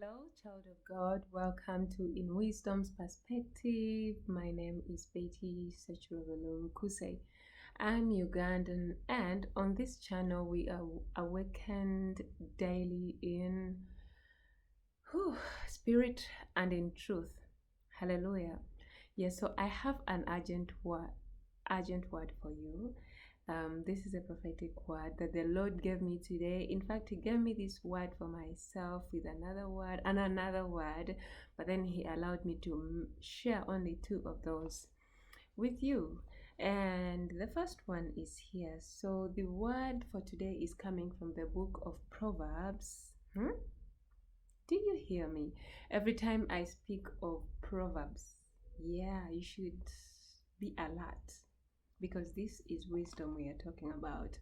Hello, child of God. Welcome to In Wisdom's Perspective. My name is Betty Lunkuse. I'm Ugandan, and on this channel, we are awakened daily in spirit and in truth. Hallelujah. Yes, so I have an urgent word for you. This is a prophetic word that the Lord gave me today. In fact, He gave me this word for myself with another word and another word, but then He allowed me to share only two of those with you. And the first one is here. So the word for today is coming from the book of Proverbs. Do you hear me? Every time I speak of Proverbs, yeah, you should be alert because this is wisdom we are talking about.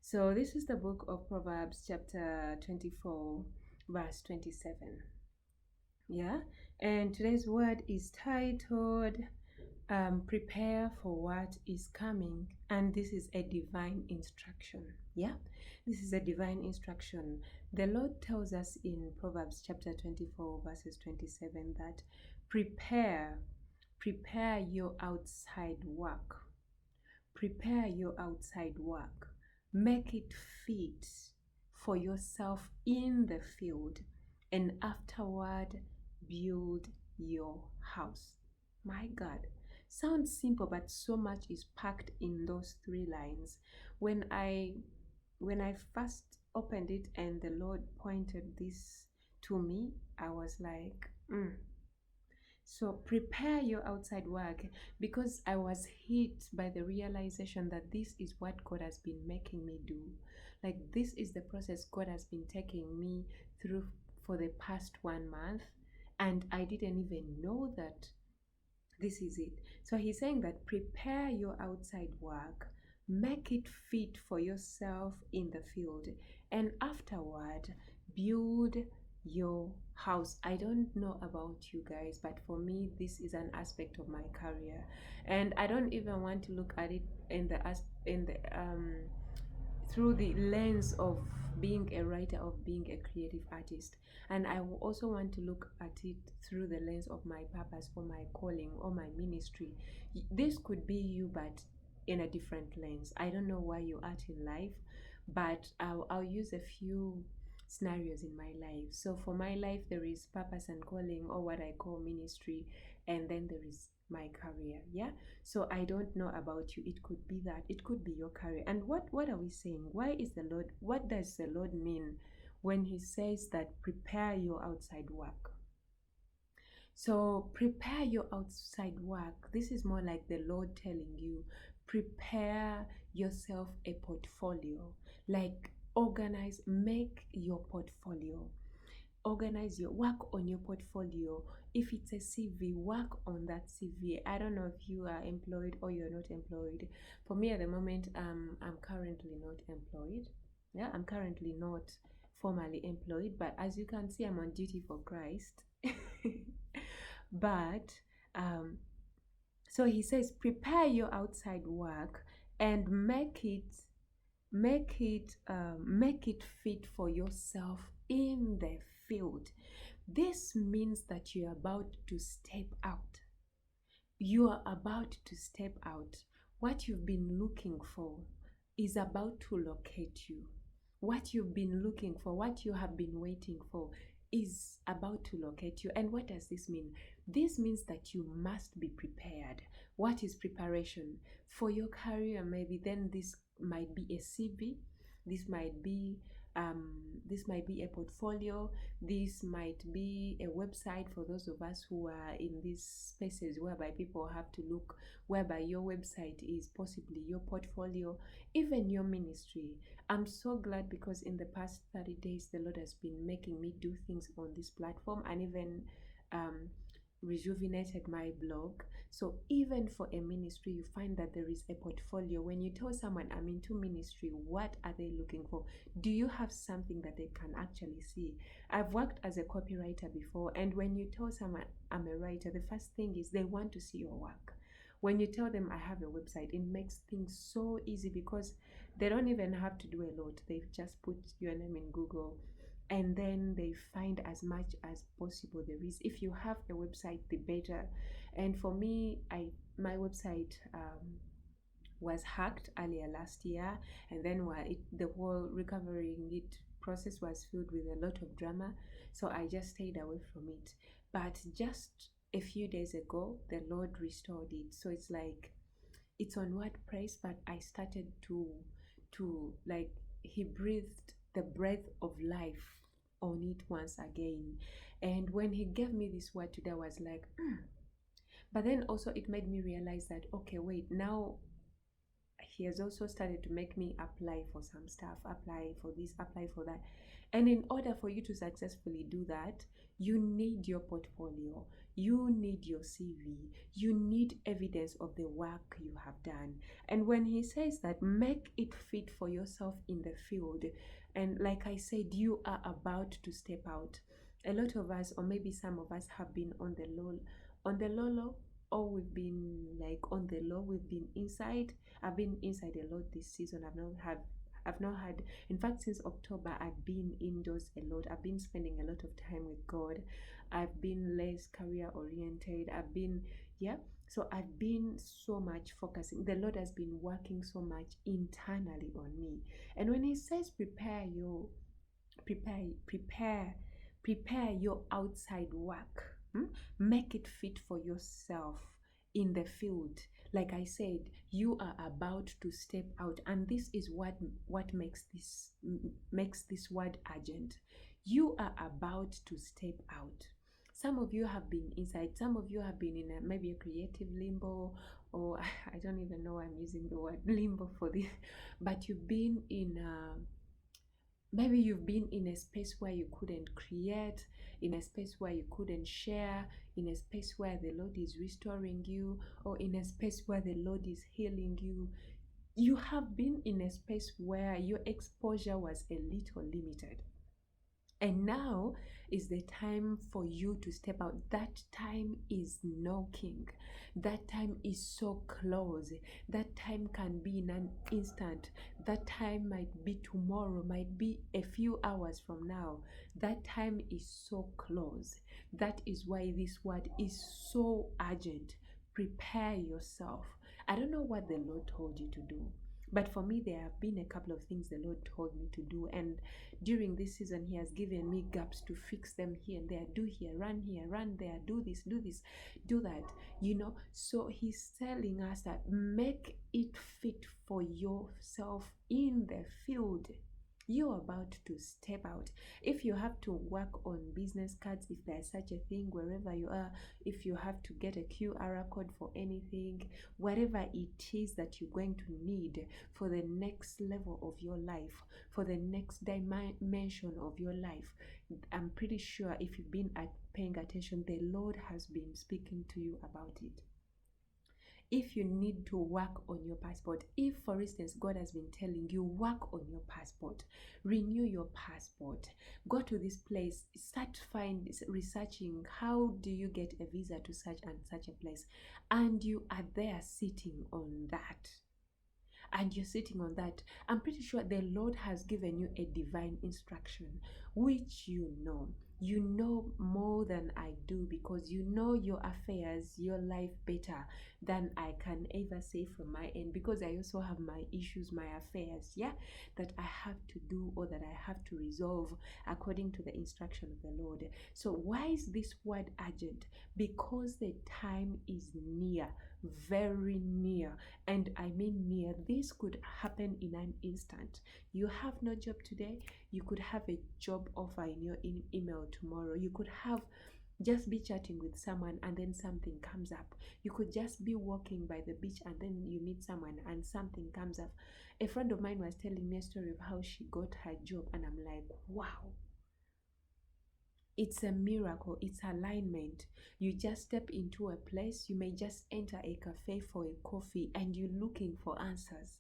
So this is the book of Proverbs chapter 24 verse 27. Yeah, and today's word is titled prepare for what is coming, and this is a divine instruction. Yeah, this is a divine instruction. The Lord tells us in Proverbs chapter 24 verses 27 that prepare your outside work. Prepare your outside work. Make it fit for yourself in the field, and afterward build your house. My God, sounds simple, but so much is packed in those three lines. When I first opened it and the Lord pointed this to me, I was like, So prepare your outside work, because I was hit by the realization that this is what God has been making me do. Like, this is the process God has been taking me through for the past 1 month, and I didn't even know that this is it. So he's saying that prepare your outside work, make it fit for yourself in the field, and afterward build your house. I don't know about you guys, but for me this is an aspect of my career, and I don't even want to look at it in the through the lens of being a writer, of being a creative artist. And I also want to look at it through the lens of my purpose or my calling or my ministry. This could be you, but in a different lens. I don't know where you're at in life, but I'll use a few scenarios in my life. So for my life, there is purpose and calling, or what I call ministry, and then there is my career. Yeah, so I don't know about you. It could be that, it could be your career. And what are we saying? Why is the Lord, what does the Lord mean when He says that prepare your outside work? So prepare your outside work. This is more like the Lord telling you, prepare yourself a portfolio. Like, organize, make your portfolio. Organize your work on your portfolio. If it's a CV, work on that CV. I don't know if you are employed or you're not employed. For me at the moment, I'm currently not employed. Yeah, I'm currently not formally employed, but as you can see, I'm on duty for Christ. But so he says, prepare your outside work and make it fit for yourself in the field. This means that you're about to step out. You are about to step out. What you've been looking for is about to locate you. What you've been looking for, what you have been waiting for, is about to locate you. And what does this mean? This means that you must be prepared. What is preparation? For your career, maybe then this might be a CV, this might be a portfolio, this might be a website for those of us who are in these spaces whereby people have to look, whereby your website is possibly your portfolio, even your ministry. I'm so glad because in the past 30 days, the Lord has been making me do things on this platform, and even rejuvenated my blog. So even for a ministry, you find that there is a portfolio. When you tell someone I'm into ministry, what are they looking for? Do you have something that they can actually see? I've worked as a copywriter before, and when you tell someone I'm a writer, the first thing is they want to see your work. When you tell them I have a website, it makes things so easy because they don't even have to do a lot. They just put your name in Google and then they find as much as possible there is. If you have a website, the better. And for me, my website was hacked earlier last year, and then the whole recovering it process was filled with a lot of drama, so I just stayed away from it. But just a few days ago, the Lord restored it, so it's like it's on WordPress, but I started to like, he breathed the breath of life on it once again. And when he gave me this word today, I was like, but then also it made me realize that, okay, wait, now he has also started to make me apply for some stuff, apply for this, apply for that. And in order for you to successfully do that, you need your portfolio, you need your CV, you need evidence of the work you have done. And when he says that, make it fit for yourself in the field, and like I said, you are about to step out. A lot of us, or maybe some of us, have been on the low, or we've been like on the low, we've been inside. I've been inside a lot this season. I've not had, in fact, since October, I've been indoors a lot. I've been spending a lot of time with God. I've been less career oriented. So I've been so much focusing. The Lord has been working so much internally on me. And when he says prepare your outside work, make it fit for yourself in the field. Like I said, you are about to step out, and this is what makes this word urgent. You are about to step out. Some of you have been inside, some of you have been in maybe a creative limbo, or I don't even know why I'm using the word limbo for this, but you've been in maybe you've been in a space where you couldn't create, in a space where you couldn't share, in a space where the Lord is restoring you, or in a space where the Lord is healing you. You have been in a space where your exposure was a little limited. And now is the time for you to step out. That time is knocking. That time is so close. That time can be in an instant. That time might be tomorrow, might be a few hours from now. That time is so close. That is why this word is so urgent. Prepare yourself. I don't know what the Lord told you to do, but for me, there have been a couple of things the Lord told me to do. And during this season, he has given me gaps to fix them here and there. Do here, run there, do this, do that. So he's telling us that make it fit for yourself in the field. You're about to step out. If you have to work on business cards, if there's such a thing, wherever you are, if you have to get a QR code for anything, whatever it is that you're going to need for the next level of your life, for the next dimension of your life, I'm pretty sure if you've been paying attention, the Lord has been speaking to you about it. If you need to work on your passport, if for instance God has been telling you work on your passport, renew your passport, go to this place, start researching how do you get a visa to such and such a place, and you are there sitting on that, I'm pretty sure the Lord has given you a divine instruction, which you know more than I do, because you know your affairs, your life better than I can ever say from my end, because I also have my issues, my affairs, that I have to do, or that I have to resolve according to the instruction of the Lord. So why is this word urgent? Because the time is near, very near. And I mean near. This could happen in an instant. You have no job today, you could have a job offer in your email tomorrow. You could have just be chatting with someone and then something comes up. You could just be walking by the beach and then you meet someone and something comes up. A friend of mine was telling me a story of how she got her job, and I'm like, wow. It's a miracle. It's alignment. You just step into a place. You may just enter a cafe for a coffee and you're looking for answers.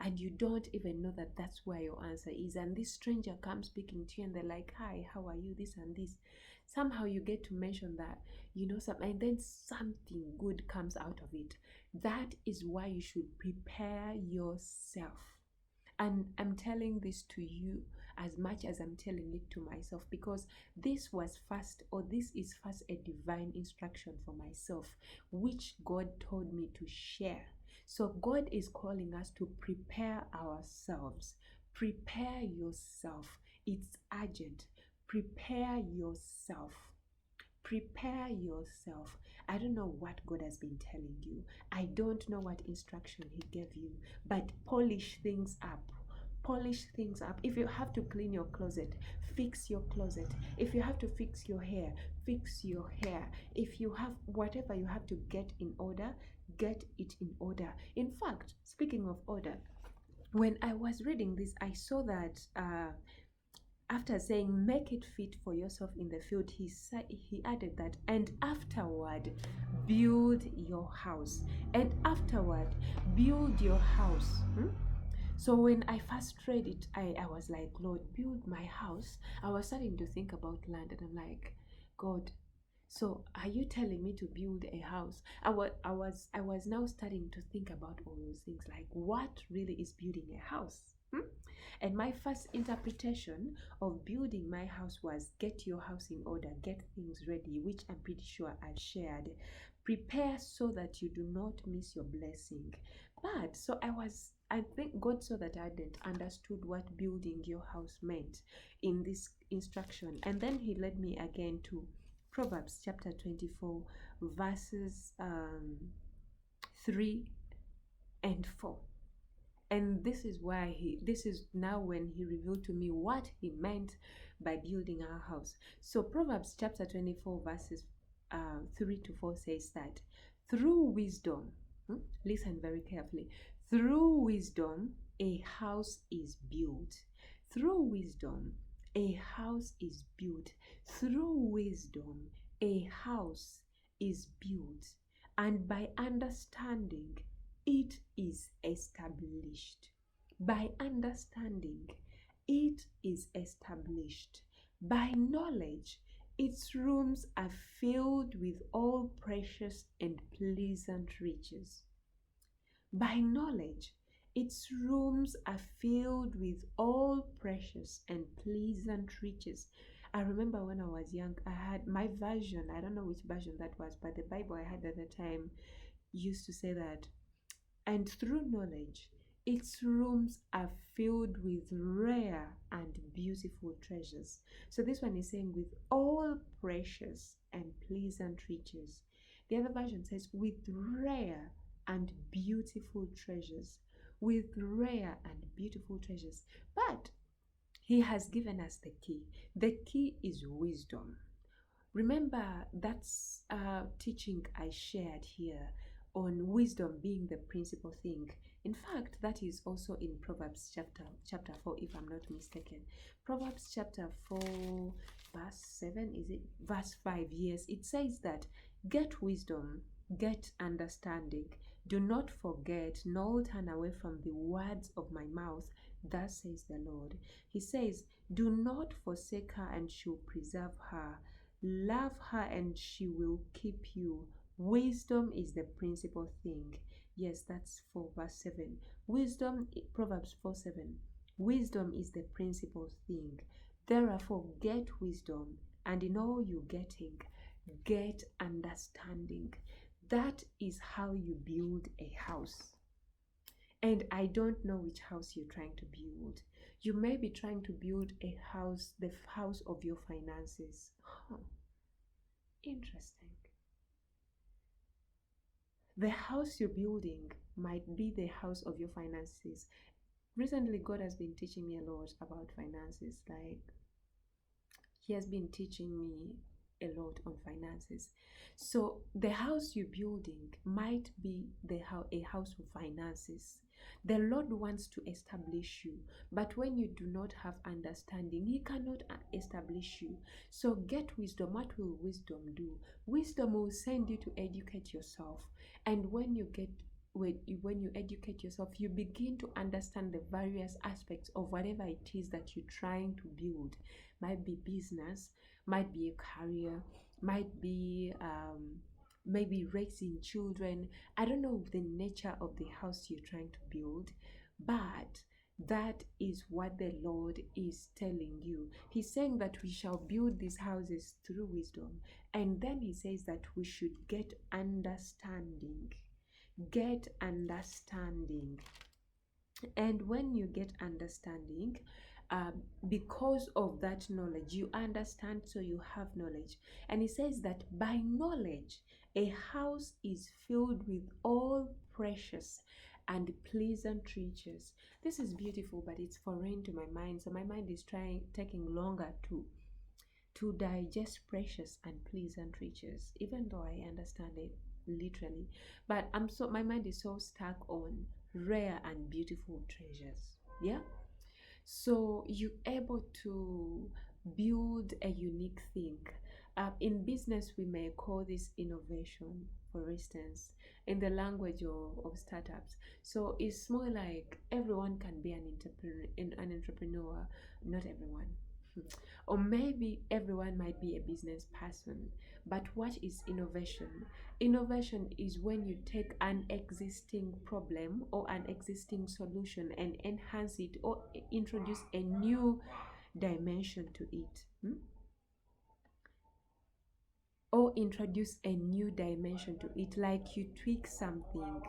And you don't even know that that's where your answer is. And this stranger comes speaking to you and they're like, hi, how are you? This and this. Somehow you get to mention that, and then something good comes out of it. That is why you should prepare yourself. And I'm telling this to you as much as I'm telling it to myself, because this is first a divine instruction for myself, which God told me to share. So God is calling us to prepare ourselves. Prepare yourself. It's urgent. Prepare yourself. Prepare yourself. I don't know what God has been telling you. I don't know what instruction He gave you, but polish things up. Polish things up. If you have to clean your closet, fix your closet. If you have to fix your hair, fix your hair. If you have whatever you have to get in order, get it in order. In fact, speaking of order, when I was reading this, I saw that after saying make it fit for yourself in the field, he added that, and afterward build your house. And afterward build your house. So when I first read it, I was like, Lord, build my house. I was starting to think about land, and I'm like, God, so are you telling me to build a house? I was now starting to think about all those things, like what really is building a house? And my first interpretation of building my house was get your house in order, get things ready, which I'm pretty sure I shared. Prepare so that you do not miss your blessing. But so I think God saw that I hadn't understood what building your house meant in this instruction. And then He led me again to Proverbs chapter 24, verses 3 and 4. And this is now when He revealed to me what He meant by building our house. So Proverbs chapter 24, verses 3 to 4 says that through wisdom, listen very carefully, through wisdom a house is built. Through wisdom a house is built. Through wisdom a house is built. And by understanding it is established. By understanding, it is established. By knowledge, its rooms are filled with all precious and pleasant riches. By knowledge, its rooms are filled with all precious and pleasant riches. I remember when I was young, I had my version, I don't know which version that was, but the Bible I had at the time used to say that, and through knowledge, its rooms are filled with rare and beautiful treasures. So this one is saying with all precious and pleasant riches. The other version says with rare and beautiful treasures. With rare and beautiful treasures. But He has given us the key. The key is wisdom. Remember, that's teaching I shared here on wisdom being the principal thing. In fact, that is also in Proverbs chapter 4, if I'm not mistaken. Proverbs chapter 4, verse 7, is it? Verse 5, yes. It says that, get wisdom, get understanding. Do not forget, nor turn away from the words of my mouth. Thus says the Lord. He says, do not forsake her, and she'll preserve her. Love her, and she will keep you. Wisdom is the principal thing. Yes, that's 4 verse 7. Wisdom, Proverbs 4:7. Wisdom is the principal thing. Therefore, get wisdom, and in all you getting, get understanding. That is how you build a house. And I don't know which house you're trying to build. You may be trying to build a house, the house of your finances. Interesting. The house you're building might be the house of your finances. Recently, God has been teaching me a lot about finances. Like, He has been teaching me a lot on finances. So the house you're building might be a house of finances. The Lord wants to establish you, but when you do not have understanding, He cannot establish you. So get wisdom. What will wisdom do? Wisdom will send you to educate yourself, and when you educate yourself, you begin to understand the various aspects of whatever it is that you're trying to build. Might be business, might be a career, might be maybe raising children. I don't know the nature of the house you're trying to build, but That is what the Lord is telling you. He's saying that we shall build these houses through wisdom. And then he says that we should get understanding. Get understanding. And when you get understanding, because of that knowledge, you understand, so you have knowledge. And he says that by knowledge, a house is filled with all precious and pleasant riches. This is beautiful, but it's foreign to my mind. So my mind is taking longer to digest precious and pleasant riches, even though I understand it literally. But my mind is so stuck on rare and beautiful treasures. Yeah. So you're able to build a unique thing. In business, we may call this innovation, for instance, in the language of startups. So it's more like everyone can be an entrepreneur, not everyone. Or maybe everyone might be a business person. But what is innovation? Innovation is when you take an existing problem or an existing solution and enhance it or introduce a new dimension to it. Or introduce a new dimension to it, like you tweak something.